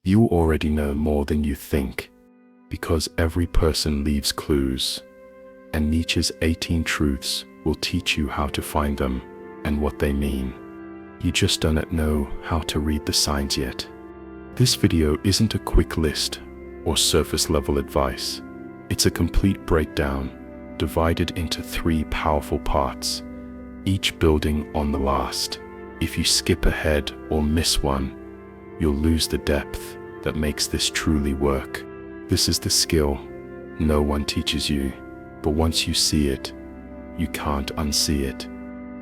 You already know more than you think, because every person leaves clues, and Nietzsche's 18 truths will teach you how to find them and what they mean. You just don't know how to read the signs yet. This video isn't a quick list or surface-level advice. It's a complete breakdown, divided into 3 powerful parts, each building on the last. If you skip ahead or miss one, you'll lose the depth that makes this truly work. This is the skill no one teaches you, but once you see it, you can't unsee it.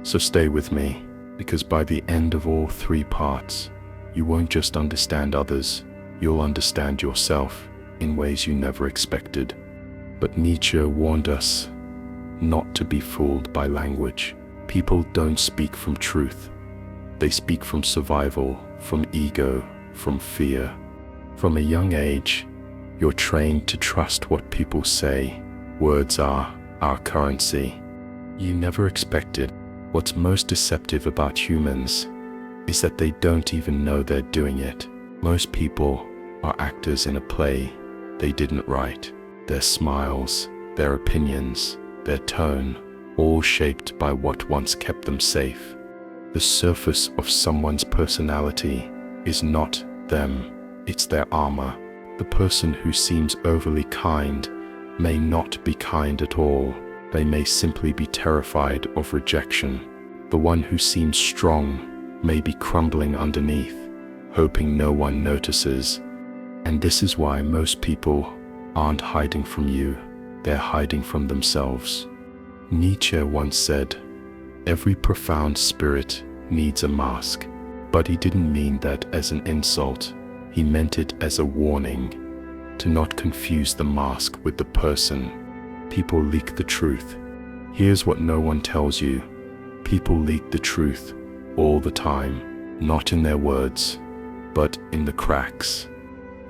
So stay with me, because by the end of all 3 parts, you won't just understand others, you'll understand yourself in ways you never expected. But Nietzsche warned us not to be fooled by language. People don't speak from truth. They speak from survival, from ego, from fear. From a young age, you're trained to trust what people say. Words are our currency. You never expected. What's most deceptive about humans is that they don't even know they're doing it. Most people are actors in a play they didn't write. Their smiles, their opinions, their tone, all shaped by what once kept them safe. The surface of someone's personality is not them, it's their armor. The person who seems overly kind may not be kind at all. They may simply be terrified of rejection. The one who seems strong may be crumbling underneath, hoping no one notices. And this is why most people aren't hiding from you, they're hiding from themselves. Nietzsche once said, "Every profound spirit needs a mask." But he didn't mean that as an insult. He meant it as a warning to not confuse the mask with the person. People leak the truth. Here's what no one tells you. People leak the truth all the time, not in their words, but in the cracks.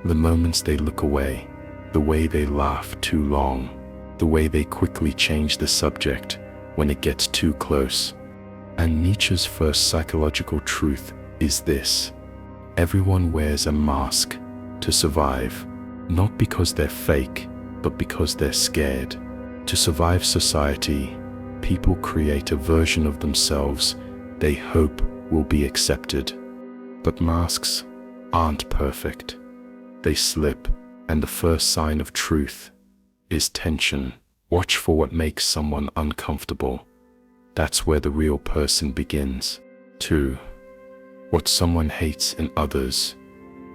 The moments they look away, the way they laugh too long, the way they quickly change the subject when it gets too close. And Nietzsche's first psychological truth is this: everyone wears a mask to survive, not because they're fake, but because they're scared. To survive society, people create a version of themselves they hope will be accepted. But masks aren't perfect. They slip, and the first sign of truth is tension. Watch for what makes someone uncomfortable. That's where the real person begins. 2. What someone hates in others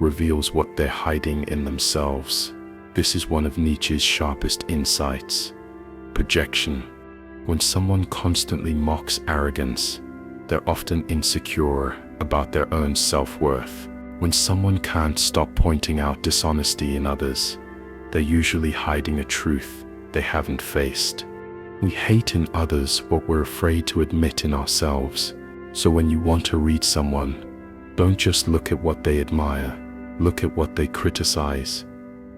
reveals what they're hiding in themselves. This is one of Nietzsche's sharpest insights. Projection. When someone constantly mocks arrogance, they're often insecure about their own self-worth. When someone can't stop pointing out dishonesty in others, they're usually hiding a truth they haven't faced. We hate in others what we're afraid to admit in ourselves. So when you want to read someone, don't just look at what they admire, look at what they criticize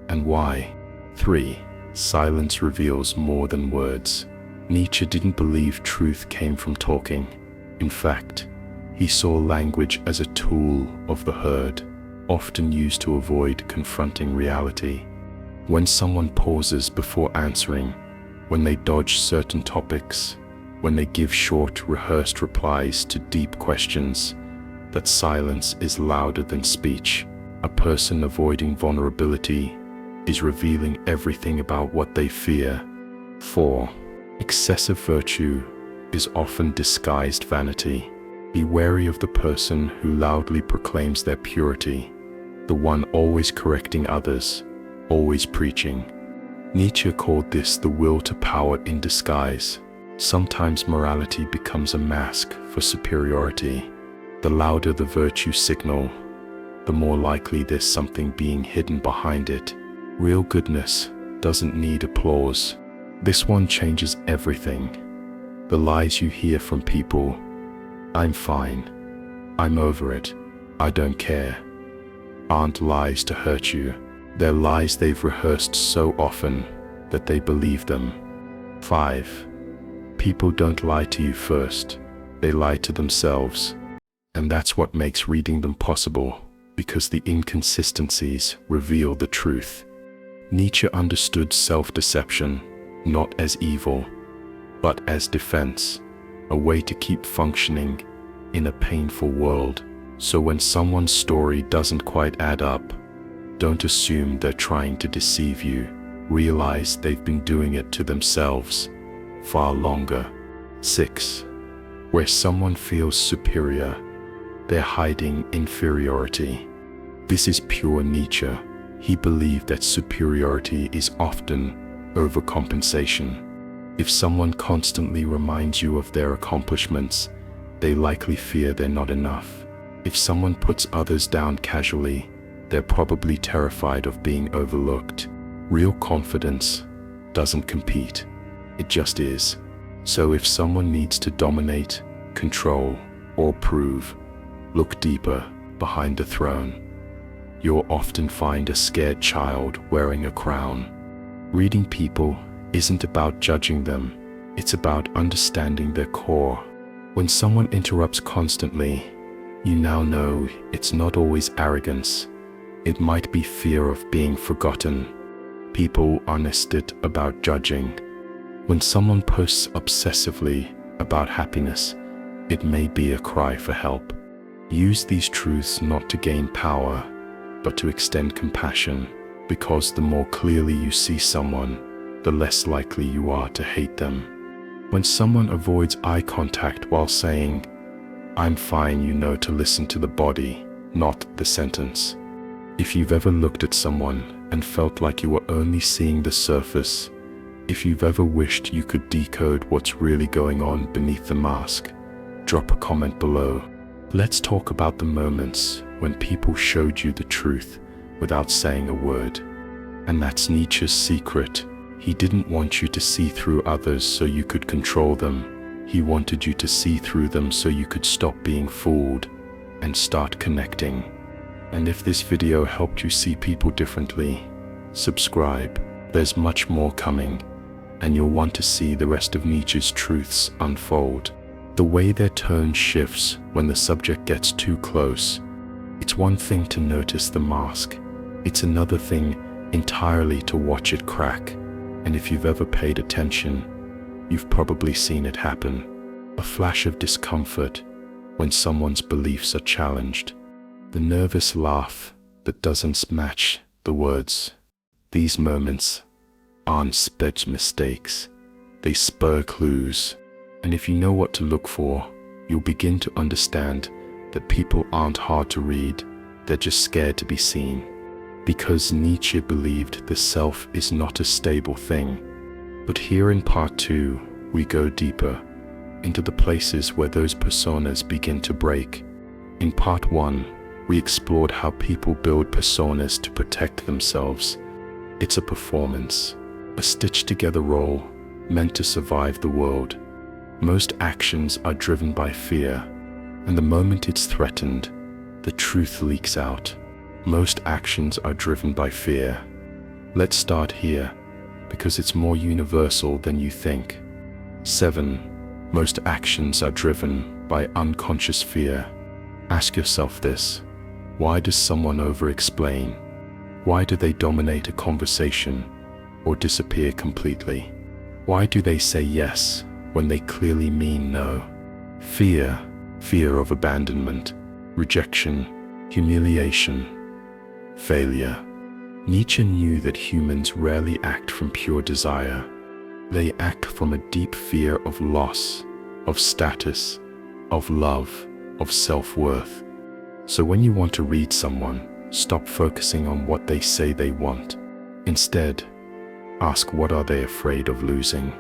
and why. 3. Silence reveals more than words. Nietzsche didn't believe truth came from talking. In fact, he saw language as a tool of the herd, often used to avoid confronting reality. When someone pauses before answering, when they dodge certain topics, when they give short, rehearsed replies to deep questions, that silence is louder than speech. A person avoiding vulnerability is revealing everything about what they fear. 4. Excessive virtue is often disguised vanity. Be wary of the person who loudly proclaims their purity, the one always correcting others, always preaching. Nietzsche called this the will to power in disguise. Sometimes morality becomes a mask for superiority. The louder the virtue signal, the more likely there's something being hidden behind it. Real goodness doesn't need applause. This one changes everything. The lies you hear from people, "I'm fine, I'm over it, I don't care," aren't lies to hurt you. They're lies they've rehearsed so often that they believe them. 5. People don't lie to you first, they lie to themselves. And that's what makes reading them possible. because the inconsistencies reveal the truth. Nietzsche understood self-deception not as evil, but as defense, a way to keep functioning in a painful world. So when someone's story doesn't quite add up, don't assume they're trying to deceive you. Realize they've been doing it to themselves far longer. 6. Where someone feels superior, they're hiding inferiority. This is pure Nietzsche. He believed that superiority is often overcompensation. If someone constantly reminds you of their accomplishments, they likely fear they're not enough. If someone puts others down casually, they're probably terrified of being overlooked. Real confidence doesn't compete, it just is. So if someone needs to dominate, control, or prove, look deeper behind the throne. You'll often find a scared child wearing a crown. Reading people isn't about judging them, it's about understanding their core. When someone interrupts constantly, you now know it's not always arrogance. It might be fear of being forgotten. People are nested about judging. When someone posts obsessively about happiness, it may be a cry for help. Use these truths not to gain power, but to extend compassion, because the more clearly you see someone, the less likely you are to hate them. When someone avoids eye contact while saying, "I'm fine," you know to listen to the body, not the sentence. If you've ever looked at someone and felt like you were only seeing the surface, if you've ever wished you could decode what's really going on beneath the mask, drop a comment below. Let's talk about the moments when people showed you the truth without saying a word. And that's Nietzsche's secret. He didn't want you to see through others so you could control them. He wanted you to see through them so you could stop being fooled and start connecting. And if this video helped you see people differently, subscribe. There's much more coming, and you'll want to see the rest of Nietzsche's truths unfold. The way their tone shifts when the subject gets too close. It's one thing to notice the mask. It's another thing entirely to watch it crack. And if you've ever paid attention, you've probably seen it happen. A flash of discomfort when someone's beliefs are challenged. The nervous laugh that doesn't match the words. These moments aren't sped mistakes. They spur clues. And if you know what to look for, you'll begin to understand that people aren't hard to read, they're just scared to be seen. Because Nietzsche believed the self is not a stable thing. But here in part 2, we go deeper into the places where those personas begin to break. In part 1, we explored how people build personas to protect themselves. It's a performance, a stitched-together role meant to survive the world. Most actions are driven by fear, and the moment it's threatened, the truth leaks out. Most actions are driven by fear. Let's start here, because it's more universal than you think. 7. Most actions are driven by unconscious fear. Ask yourself this. Why does someone over-explain? Why do they dominate a conversation or disappear completely? Why do they say yes when they clearly mean no? Fear of abandonment, rejection, humiliation, failure. Nietzsche knew that humans rarely act from pure desire. They act from a deep fear of loss, of status, of love, of self-worth. So when you want to read someone, stop focusing on what they say they want. Instead, ask what are they afraid of losing.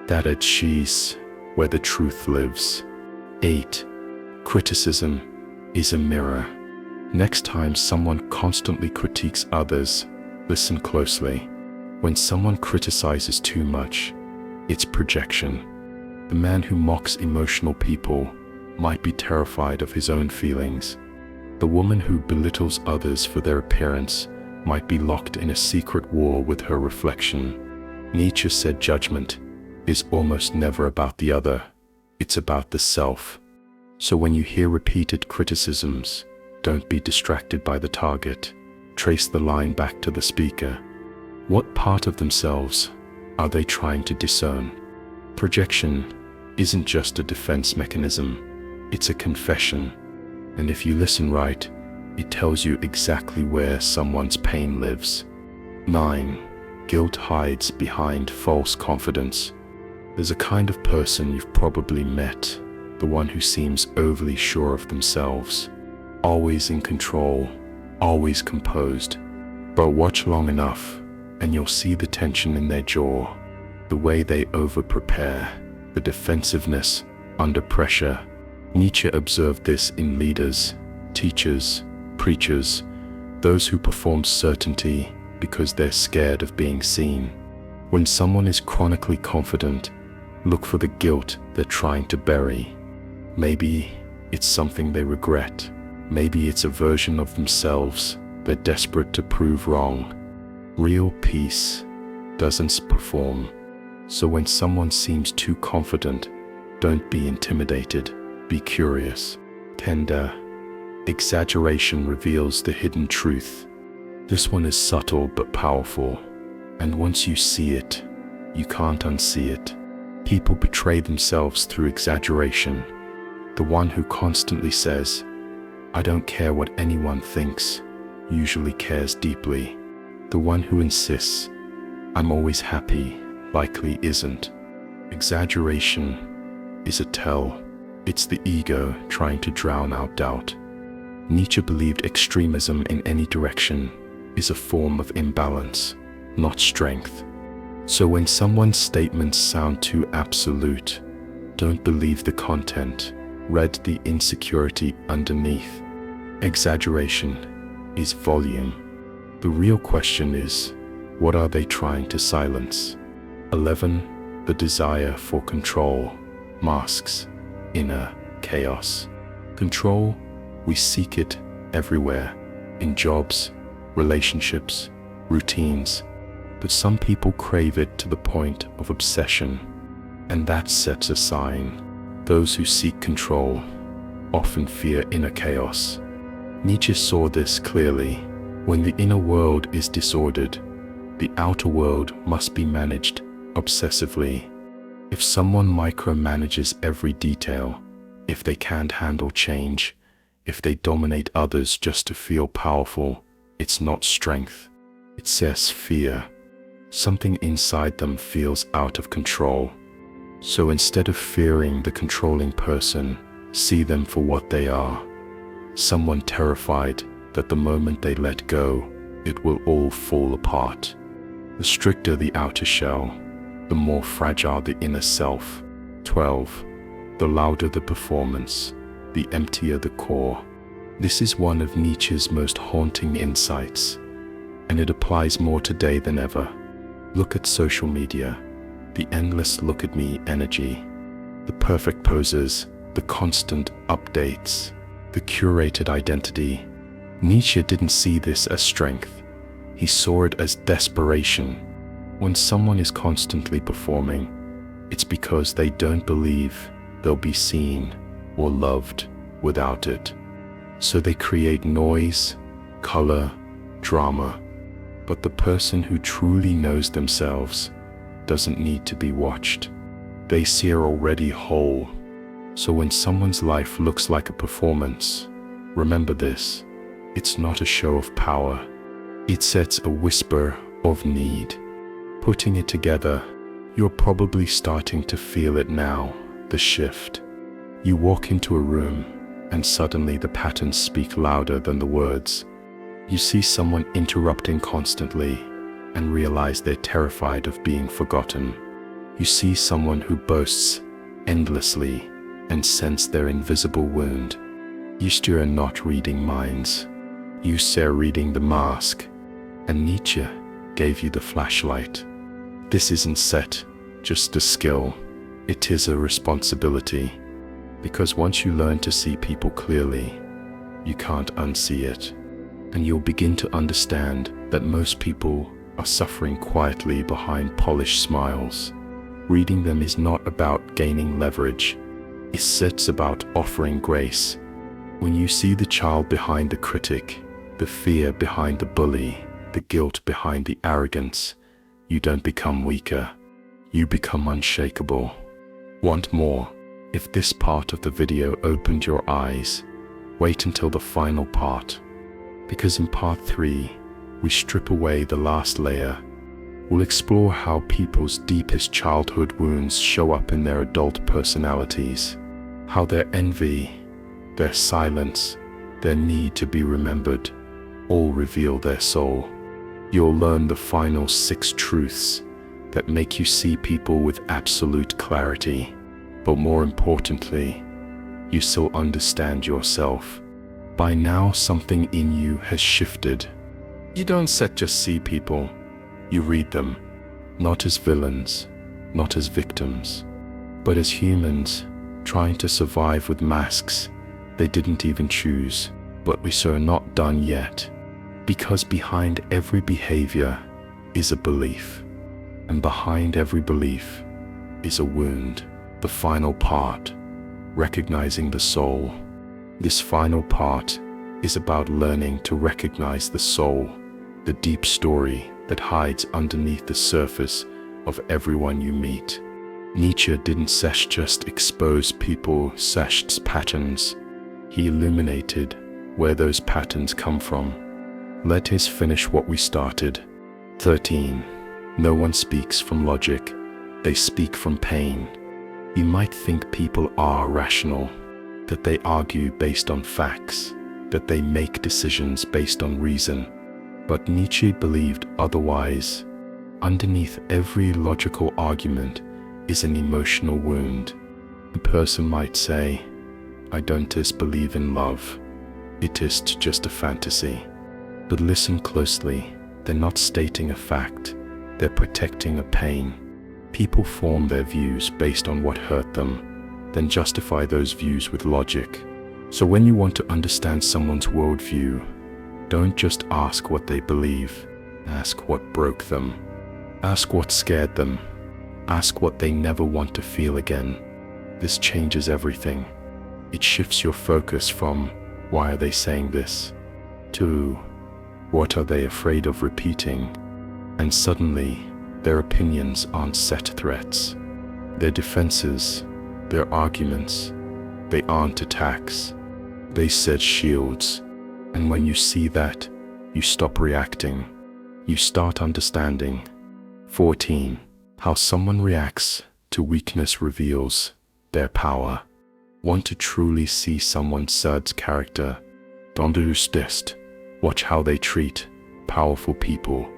That is where the truth lives. 8. Criticism is a mirror. Next time someone constantly critiques others, listen closely. When someone criticizes too much, it's projection. The man who mocks emotional people might be terrified of his own feelings. The woman who belittles others for their appearance might be locked in a secret war with her reflection. Nietzsche said judgment is almost never about the other, it's about the self. So when you hear repeated criticisms, Don't be distracted by the target. Trace the line back to the speaker. What part of themselves are they trying to discern? Projection isn't just a defense mechanism, it's a confession. And if you listen right, it tells you exactly where someone's pain lives. 9. Guilt hides behind false confidence. There's a kind of person you've probably met, the one who seems overly sure of themselves, always in control, always composed. But watch long enough, and you'll see the tension in their jaw, the way they over-prepare, the defensiveness under pressure. Nietzsche observed this in leaders, teachers, preachers, those who perform certainty because they're scared of being seen. When someone is chronically confident, look for the guilt they're trying to bury. Maybe it's something they regret. Maybe it's a version of themselves they're desperate to prove wrong. Real peace doesn't perform. So when someone seems too confident, don't be intimidated. Be curious. Tender. Exaggeration reveals the hidden truth. This one is subtle but powerful, and once you see it, you can't unsee it. People betray themselves through exaggeration. The one who constantly says, "I don't care what anyone thinks," usually cares deeply. The one who insists, "I'm always happy," likely isn't. Exaggeration is a tell. It's the ego trying to drown out doubt. Nietzsche believed extremism in any direction is a form of imbalance, not strength. So when someone's statements sound too absolute, don't believe the content. Read the insecurity underneath. Exaggeration is volume. The real question is, what are they trying to silence? 11. The desire for control masks inner chaos. Control, we seek it everywhere, in jobs, relationships, routines. But some people crave it to the point of obsession, and that sets a sign. Those who seek control often fear inner chaos. Nietzsche saw this clearly. When the inner world is disordered, the outer world must be managed obsessively. If someone micromanages every detail, if they can't handle change, if they dominate others just to feel powerful, it's not strength. It says fear. Something inside them feels out of control. So instead of fearing the controlling person, see them for what they are. Someone terrified that the moment they let go, it will all fall apart. The stricter the outer shell, the more fragile the inner self. 12. The louder the performance, the emptier the core. This is one of Nietzsche's most haunting insights, and it applies more today than ever. Look at social media, the endless look at me energy, the perfect poses, the constant updates, the curated identity. Nietzsche didn't see this as strength. He saw it as desperation. When someone is constantly performing, it's because they don't believe they'll be seen or loved without it. So they create noise, color, drama. But the person who truly knows themselves doesn't need to be watched. They see are already whole. So when someone's life looks like a performance, remember this: it's not a show of power. It sets a whisper of need. Putting it together, you're probably starting to feel it now, the shift. You walk into a room, and suddenly the patterns speak louder than the words. You see someone interrupting constantly, and realize they're terrified of being forgotten. You see someone who boasts endlessly, and sense their invisible wound. You are not reading minds. You are reading the mask, and Nietzsche gave you the flashlight. This isn't set, just a skill. It is a responsibility. Because once you learn to see people clearly, you can't unsee it. And you'll begin to understand that most people are suffering quietly behind polished smiles. Reading them is not about gaining leverage. It's about offering grace. When you see the child behind the critic, the fear behind the bully, the guilt behind the arrogance, you don't become weaker. You become unshakable. Want more? If this part of the video opened your eyes, wait until the final part. Because in part 3, we strip away the last layer. We'll explore how people's deepest childhood wounds show up in their adult personalities, how their envy, their silence, their need to be remembered, all reveal their soul. You'll learn the final 6 truths that make you see people with absolute clarity. But more importantly, you still understand yourself. By now, something in you has shifted. You don't just see people. You read them, not as villains, not as victims, but as humans trying to survive with masks they didn't even choose. But we're not done yet, because behind every behavior is a belief, and behind every belief is a wound. The final part, recognizing the soul. This final part is about learning to recognize the soul, the deep story that hides underneath the surface of everyone you meet. Nietzsche didn't just expose people's patterns. He illuminated where those patterns come from. Let us finish what we started. 13. No one speaks from logic. They speak from pain. You might think people are rational, that they argue based on facts, that they make decisions based on reason. But Nietzsche believed otherwise. Underneath every logical argument is an emotional wound. A person might say, "I don't believe in love. It is just a fantasy." But listen closely, they're not stating a fact, they're protecting a pain. People form their views based on what hurt them, then justify those views with logic. So when you want to understand someone's worldview, don't just ask what they believe, ask what broke them. Ask what scared them. Ask what they never want to feel again. This changes everything. It shifts your focus from, why are they saying this, to, what are they afraid of repeating? And suddenly, their opinions aren't set threats. They're defenses, they're arguments. They aren't attacks. They set shields. And when you see that, you stop reacting. You start understanding. 14. How someone reacts to weakness reveals their power. Want to truly see someone's character? Don't test. Watch how they treat powerful people.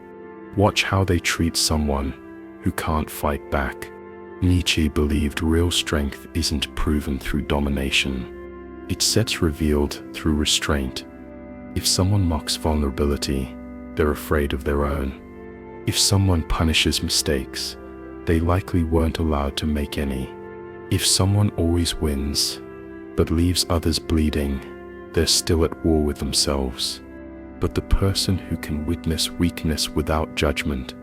Watch how they treat someone who can't fight back. Nietzsche believed real strength isn't proven through domination. It's revealed through restraint. If someone mocks vulnerability, they're afraid of their own. If someone punishes mistakes, they likely weren't allowed to make any. If someone always wins, but leaves others bleeding, they're still at war with themselves. But the person who can witness weakness without judgment,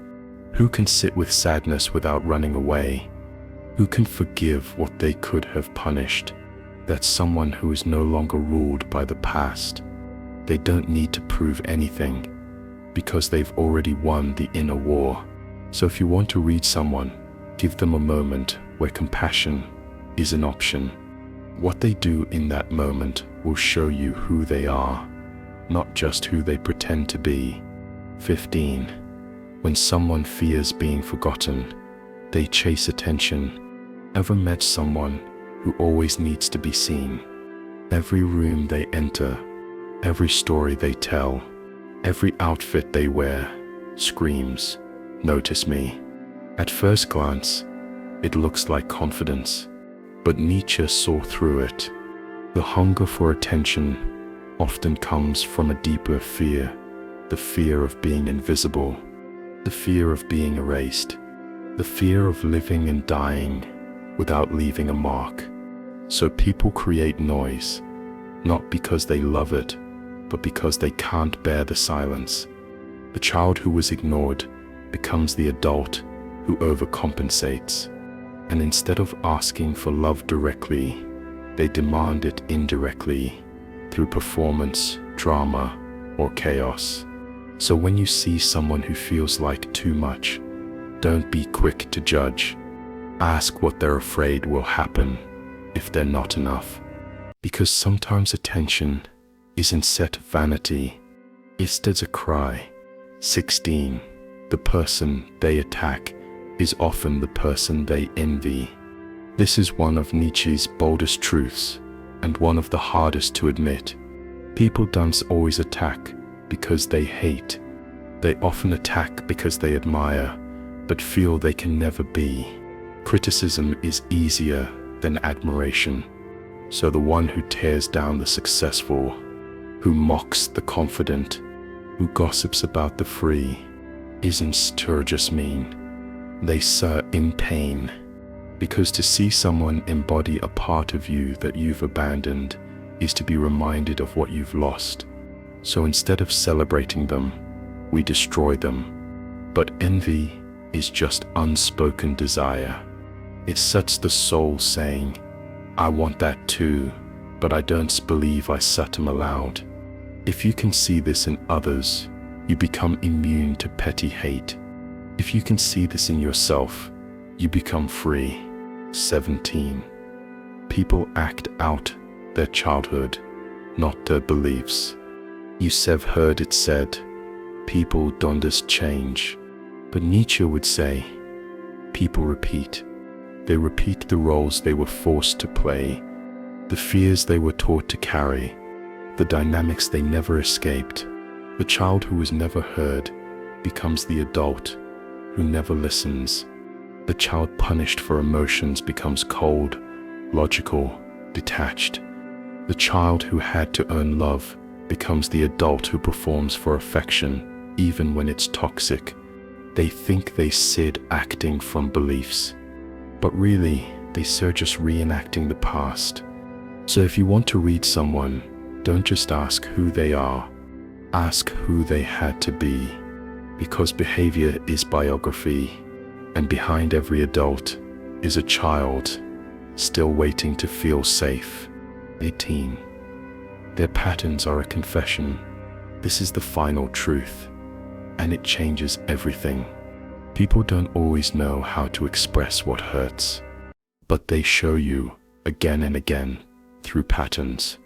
who can sit with sadness without running away, who can forgive what they could have punished, that's someone who is no longer ruled by the past. They don't need to prove anything, because they've already won the inner war. So if you want to read someone, give them a moment where compassion is an option. What they do in that moment will show you who they are, not just who they pretend to be. 15. When someone fears being forgotten, they chase attention. Ever met someone who always needs to be seen? Every room they enter, every story they tell, every outfit they wear screams, "Notice me." At first glance, it looks like confidence, but Nietzsche saw through it. The hunger for attention often comes from a deeper fear, the fear of being invisible, the fear of being erased, the fear of living and dying without leaving a mark. So people create noise, not because they love it, but because they can't bear the silence. The child who was ignored becomes the adult who overcompensates. And instead of asking for love directly, they demand it indirectly. through performance, drama, or chaos. So when you see someone who feels like too much, don't be quick to judge. Ask what they're afraid will happen if they're not enough. Because sometimes attention isn't set of vanity, it's a cry. 16. The person they attack is often the person they envy. This is one of Nietzsche's boldest truths, and one of the hardest to admit. People don't always attack because they hate. They often attack because they admire, but feel they can never be. Criticism is easier than admiration. So the one who tears down the successful, who mocks the confident, who gossips about the free, isn't just mean. They are in pain. Because to see someone embody a part of you that you've abandoned is to be reminded of what you've lost. So instead of celebrating them, we destroy them. But envy is just unspoken desire. It sets the soul saying, I want that too, but I don't believe I said them aloud. If you can see this in others, you become immune to petty hate. If you can see this in yourself, you become free. 17. People act out their childhood, not their beliefs. You've heard it said, people don't just change. But Nietzsche would say, people repeat. They repeat the roles they were forced to play, the fears they were taught to carry, the dynamics they never escaped. The child who was never heard becomes the adult who never listens. The child punished for emotions becomes cold, logical, detached. The child who had to earn love becomes the adult who performs for affection, even when it's toxic. They think they said acting from beliefs, but really, they are just reenacting the past. So if you want to read someone, don't just ask who they are, ask who they had to be. Because behavior is biography, and behind every adult is a child still waiting to feel safe. 18. Their patterns are a confession. This is the final truth, and it changes everything. People don't always know how to express what hurts, but they show you again and again through patterns.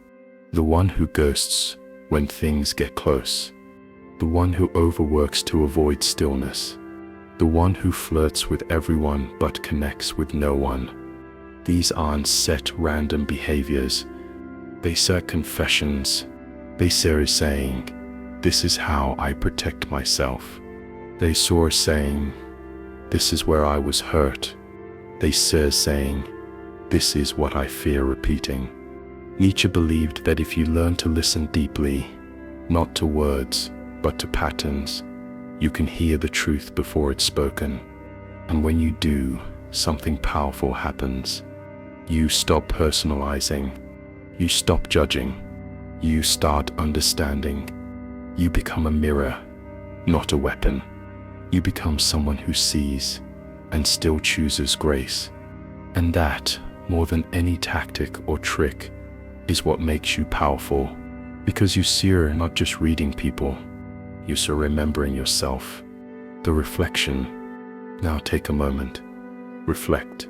The one who ghosts when things get close, the one who overworks to avoid stillness, the one who flirts with everyone but connects with no one. These aren't set random behaviors. They set confessions. They are saying, this is how I protect myself. They are saying, this is where I was hurt. They are saying, this is what I fear repeating. Nietzsche believed that if you learn to listen deeply, not to words, but to patterns, you can hear the truth before it's spoken. And when you do, something powerful happens. You stop personalizing. You stop judging. You start understanding. You become a mirror, not a weapon. You become someone who sees and still chooses grace. And that, more than any tactic or trick, is what makes you powerful. Because you're not just reading people, you're remembering yourself. The reflection. Now take a moment. Reflect.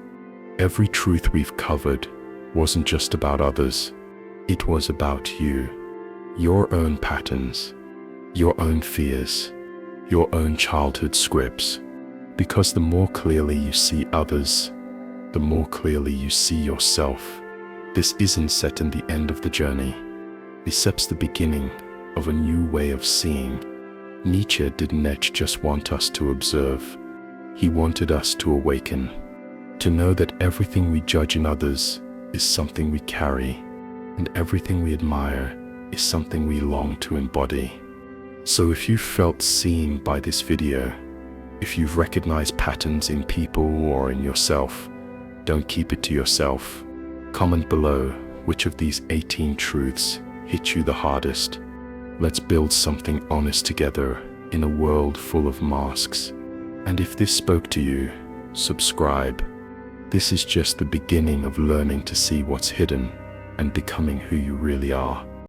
Every truth we've covered wasn't just about others. It was about you. Your own patterns. Your own fears. Your own childhood scripts. Because the more clearly you see others, the more clearly you see yourself. This isn't set in the end of the journey. It sets the beginning of a new way of seeing. Nietzsche didn't just want us to observe. He wanted us to awaken, to know that everything we judge in others is something we carry, and everything we admire is something we long to embody. So if you felt seen by this video, if you've recognized patterns in people or in yourself, don't keep it to yourself. Comment below which of these 18 truths hit you the hardest. Let's build something honest together in a world full of masks. And if this spoke to you, subscribe. This is just the beginning of learning to see what's hidden and becoming who you really are.